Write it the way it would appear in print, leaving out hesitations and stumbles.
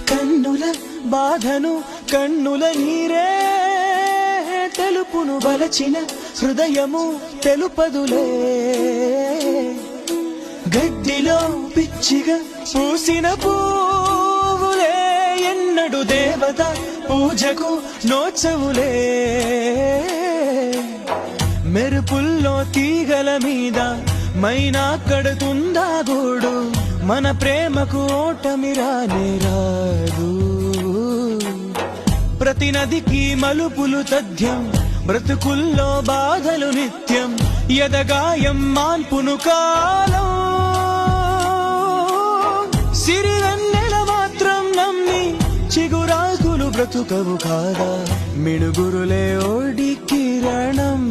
కన్నుల బాధను కన్నుల నీరే తెలుపును బలచిన హృదయము తెలుపదులే గడ్డిలో పిచ్చిగా పూసిన పూవులే ఎన్నడు దేవత పూజకు నోచవులే మెరుపుల్లో తీగల మీద మైనా కడుతుందా గూడు మన ప్రేమకు ఓటమి రానే రాదు ప్రతి నదికి మలుపులు తథ్యం బ్రతుకుల్లో బాధలు నిత్యం ఎదగాయం మాన్పును కాలం సిరివెన్నెల మాత్రం నమ్మి చిగురాకులు బ్రతుకవు కాదా మిడుగురులే ఓడి కిరణం